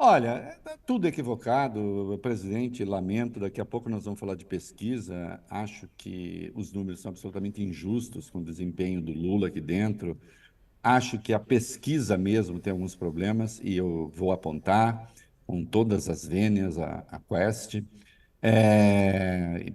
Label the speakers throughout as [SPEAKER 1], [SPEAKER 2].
[SPEAKER 1] Olha, tá tudo equivocado, presidente. Lamento. Daqui a pouco nós vamos falar de pesquisa. Acho que os números são absolutamente injustos com o desempenho do Lula aqui dentro. Acho que a pesquisa mesmo tem alguns problemas e eu vou apontar com todas as vênias a Quest,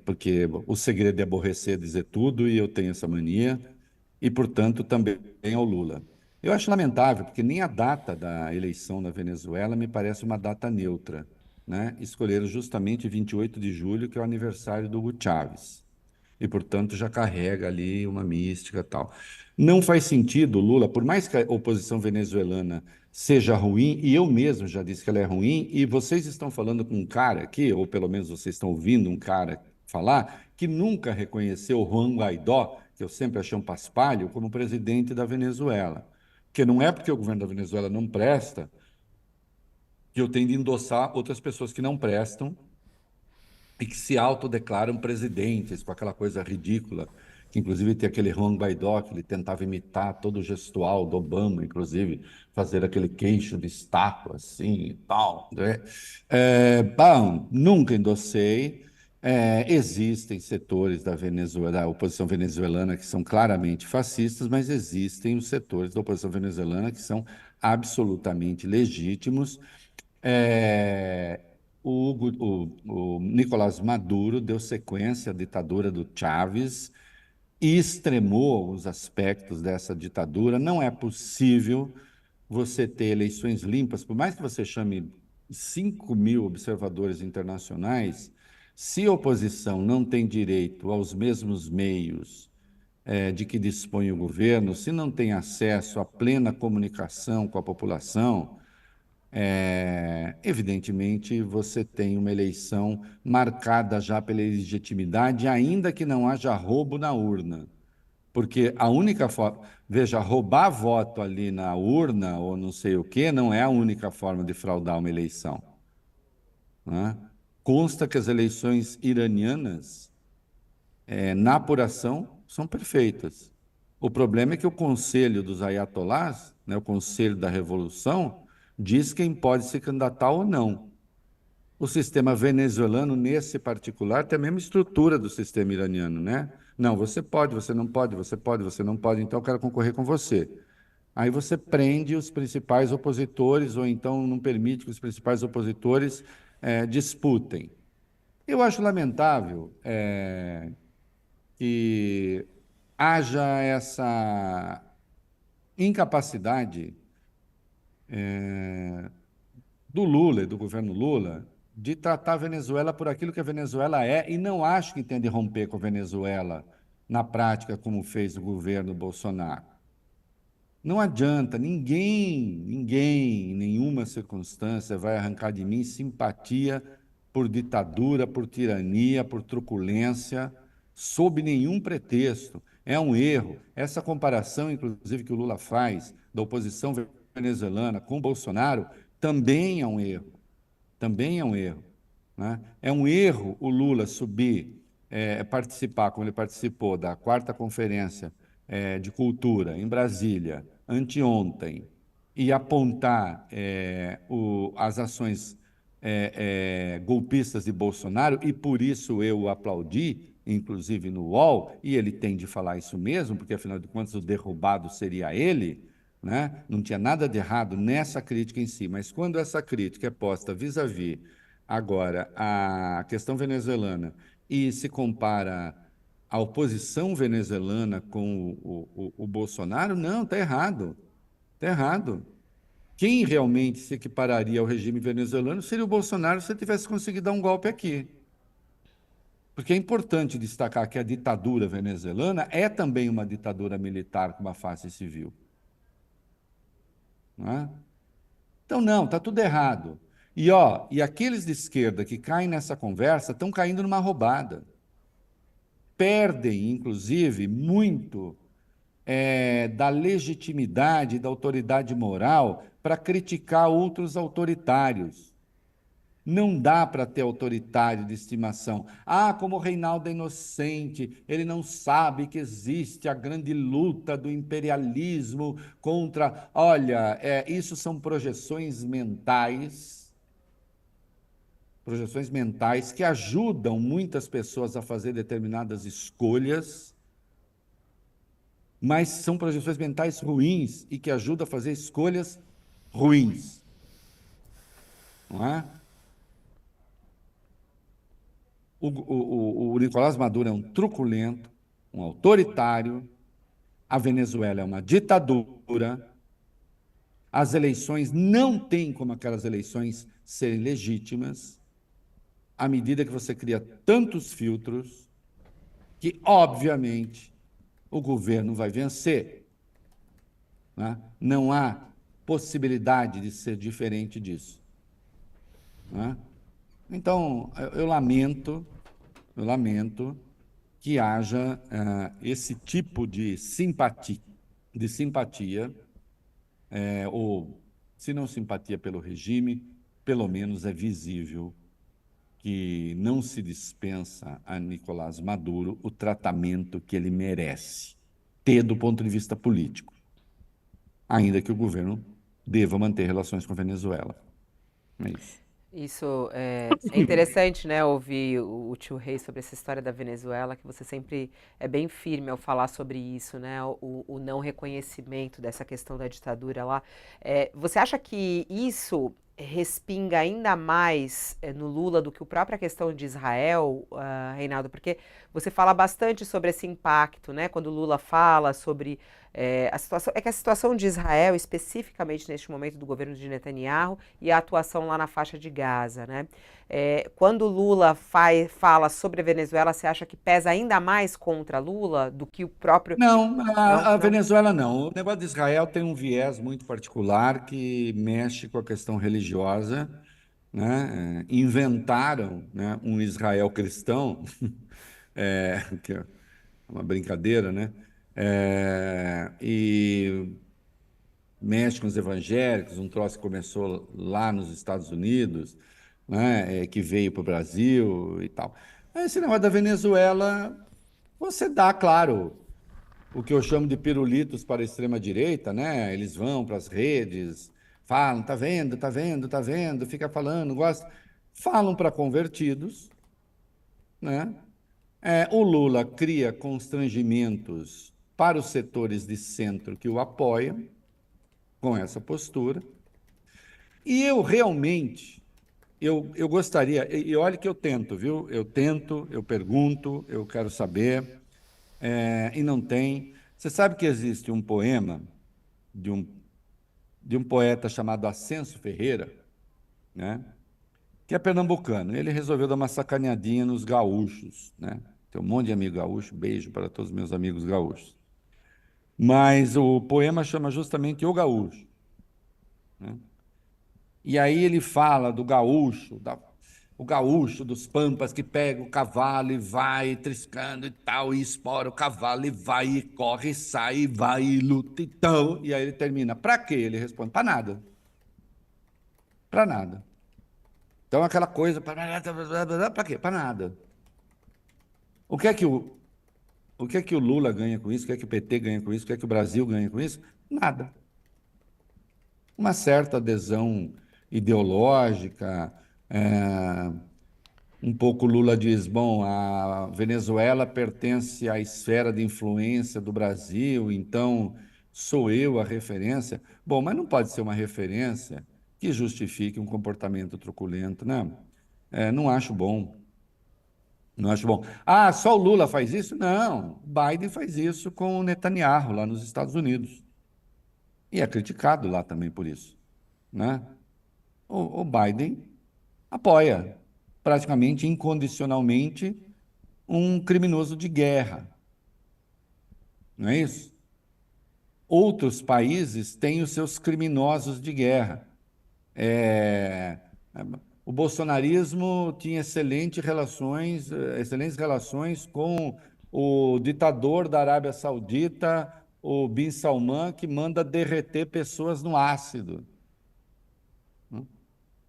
[SPEAKER 1] porque o segredo é aborrecer dizer tudo e eu tenho essa mania, e, portanto, também ao Lula. Eu acho lamentável, porque nem a data da eleição na Venezuela me parece uma data neutra, né? Escolheram justamente 28 de julho, que é o aniversário do Hugo Chávez e, portanto, já carrega ali uma mística e tal. Não faz sentido, Lula, por mais que a oposição venezuelana seja ruim, e eu mesmo já disse que ela é ruim, e vocês estão falando com um cara aqui, ou pelo menos vocês estão ouvindo um cara falar, que nunca reconheceu Juan Guaidó, que eu sempre achei um paspalho, como presidente da Venezuela. Porque não é porque o governo da Venezuela não presta que eu tenho de endossar outras pessoas que não prestam e que se autodeclaram presidentes, com aquela coisa ridícula, que inclusive tem aquele Juan Guaidó, que ele tentava imitar todo o gestual do Obama, inclusive fazer aquele queixo de estátua assim e tal, né? Bom, nunca endossei. Existem setores da Venezuela, da oposição venezuelana que são claramente fascistas, mas existem os setores da oposição venezuelana que são absolutamente legítimos. É, o Nicolás Maduro deu sequência à ditadura do Chávez e extremou os aspectos dessa ditadura. Não é possível você ter eleições limpas, por mais que você chame 5 mil observadores internacionais, se a oposição não tem direito aos mesmos meios de que dispõe o governo, se não tem acesso à plena comunicação com a população, evidentemente, você tem uma eleição marcada já pela legitimidade, ainda que não haja roubo na urna. Porque a única forma. Veja, roubar voto ali na urna ou não sei o quê não é a única forma de fraudar uma eleição, né? Consta que as eleições iranianas, na apuração, são perfeitas. O problema é que o Conselho dos Ayatollahs, né, o Conselho da Revolução, diz quem pode se candidatar ou não. O sistema venezuelano, nesse particular, tem a mesma estrutura do sistema iraniano, né? Não, você pode, você não pode, você pode, você não pode, então eu quero concorrer com você. Aí você prende os principais opositores, ou então não permite que os principais opositores disputem. Eu acho lamentável que haja essa incapacidade do Lula e do governo Lula de tratar a Venezuela por aquilo que a Venezuela é, e não acho que tem de romper com a Venezuela na prática, como fez o governo Bolsonaro. Não adianta, ninguém, em nenhuma circunstância vai arrancar de mim simpatia por ditadura, por tirania, por truculência, sob nenhum pretexto. É um erro. Essa comparação, inclusive, que o Lula faz da oposição venezuelana com o Bolsonaro, também é um erro. Também é um erro, né? É um erro o Lula subir, participar, como ele participou, da quarta conferência, de cultura em Brasília, anteontem, e apontar as ações golpistas de Bolsonaro, e por isso eu o aplaudi, inclusive no UOL, e ele tem de falar isso mesmo, porque afinal de contas o derrubado seria ele, né? Não tinha nada de errado nessa crítica em si, mas quando essa crítica é posta vis-à-vis agora a questão venezuelana e se compara a oposição venezuelana com o Bolsonaro, não, está errado, está errado. Quem realmente se equipararia ao regime venezuelano seria o Bolsonaro se ele tivesse conseguido dar um golpe aqui. Porque é importante destacar que a ditadura venezuelana é também uma ditadura militar com uma face civil, não é? Então, não, está tudo errado. E aqueles de esquerda que caem nessa conversa estão caindo numa roubada. Perdem, inclusive, muito da legitimidade, da autoridade moral para criticar outros autoritários. Não dá para ter autoritário de estimação. Ah, como o Reinaldo é inocente, ele não sabe que existe a grande luta do imperialismo contra. Olha, isso são projeções mentais projeções mentais que ajudam muitas pessoas a fazer determinadas escolhas, mas são projeções mentais ruins e que ajudam a fazer escolhas ruins, não é? O Nicolás Maduro é um truculento, um autoritário, a Venezuela é uma ditadura, as eleições não têm como aquelas eleições serem legítimas, à medida que você cria tantos filtros, que, obviamente, o governo vai vencer, né? Não há possibilidade de ser diferente disso, né? Então, eu lamento que haja esse tipo de simpatia, ou, se não simpatia pelo regime, pelo menos é visível que não se dispensa a Nicolás Maduro o tratamento que ele merece ter do ponto de vista político, ainda que o governo deva manter relações com a Venezuela. É isso.
[SPEAKER 2] Isso é interessante, né, ouvir o tio Rei sobre essa história da Venezuela, que você sempre é bem firme ao falar sobre isso, né, o não reconhecimento dessa questão da ditadura lá. Você acha que isso respinga ainda mais no Lula do que a própria questão de Israel, Reinaldo? Porque você fala bastante sobre esse impacto, né, quando o Lula fala sobre a situação, é que a situação de Israel, especificamente neste momento do governo de Netanyahu, e a atuação lá na faixa de Gaza, né? Quando o Lula fala sobre a Venezuela, você acha que pesa ainda mais contra Lula do que o próprio...
[SPEAKER 1] Não,
[SPEAKER 2] Não,
[SPEAKER 1] a
[SPEAKER 2] não?
[SPEAKER 1] Venezuela não. O negócio de Israel tem um viés muito particular que mexe com a questão religiosa, né? Inventaram, né, um Israel cristão, que é uma brincadeira, né? E mexe com os evangélicos, um troço que começou lá nos Estados Unidos, né? Que veio para o Brasil e tal. Esse negócio da Venezuela, você dá, claro, o que eu chamo de pirulitos para a extrema-direita, né? Eles vão para as redes, falam, tá vendo, tá vendo, tá vendo, fica falando, gosta. Falam para convertidos, né? O Lula cria constrangimentos para os setores de centro que o apoiam com essa postura. E eu realmente, eu gostaria, e olha que eu tento, viu? Eu tento, eu pergunto, eu quero saber, e não tem. Você sabe que existe um poema de um, de um poeta chamado Ascenso Ferreira, né? Que é pernambucano. Ele resolveu dar uma sacaneadinha nos gaúchos, né? Tem um monte de amigo gaúcho, beijo para todos os meus amigos gaúchos. Mas o poema chama justamente O Gaúcho, né? E aí ele fala do gaúcho, o gaúcho dos pampas que pega o cavalo e vai triscando e tal, e espora o cavalo e vai, e corre, e sai, e vai, e luta e tal. E aí ele termina, para quê? Ele responde, para nada, para nada. Então aquela coisa, para quê? Para nada. O que é que o que é que o Lula ganha com isso? O que é que o PT ganha com isso? O que é que o Brasil ganha com isso? Nada. Uma certa adesão ideológica, é, um pouco Lula diz, bom, a Venezuela pertence à esfera de influência do Brasil, então sou eu a referência. Bom, mas não pode ser uma referência que justifique um comportamento truculento, né? Não acho bom. Não acho bom. Ah, só o Lula faz isso? Não, o Biden faz isso com o Netanyahu lá nos Estados Unidos. E é criticado lá também por isso, né? O Biden apoia praticamente incondicionalmente um criminoso de guerra, não é isso? Outros países têm os seus criminosos de guerra. É, o bolsonarismo tinha excelentes relações com o ditador da Arábia Saudita, o Bin Salman, que manda derreter pessoas no ácido.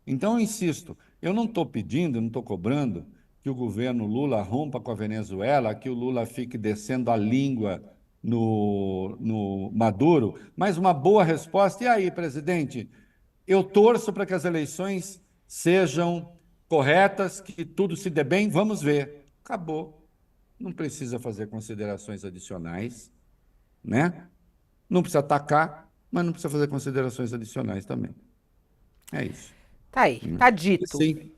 [SPEAKER 1] Então, eu insisto, eu não estou pedindo, não estou cobrando que o governo Lula rompa com a Venezuela, que o Lula fique descendo a língua no Maduro, mas uma boa resposta. E aí, presidente, eu torço para que as eleições sejam corretas, que tudo se dê bem, vamos ver. Acabou. Não precisa fazer considerações adicionais, né? Não precisa atacar, mas não precisa fazer considerações adicionais também. É isso.
[SPEAKER 2] Tá aí,
[SPEAKER 1] Né?
[SPEAKER 2] tá
[SPEAKER 1] E
[SPEAKER 2] dito,
[SPEAKER 1] sim,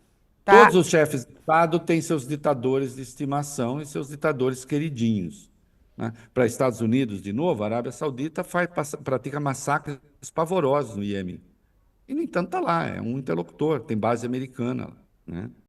[SPEAKER 1] todos
[SPEAKER 2] tá?
[SPEAKER 1] os chefes de Estado têm seus ditadores de estimação e seus ditadores queridinhos. Né? Para Estados Unidos, de novo, a Arábia Saudita pratica massacres pavorosos no Iêmen. E, no entanto, está lá, é um interlocutor, tem base americana, né?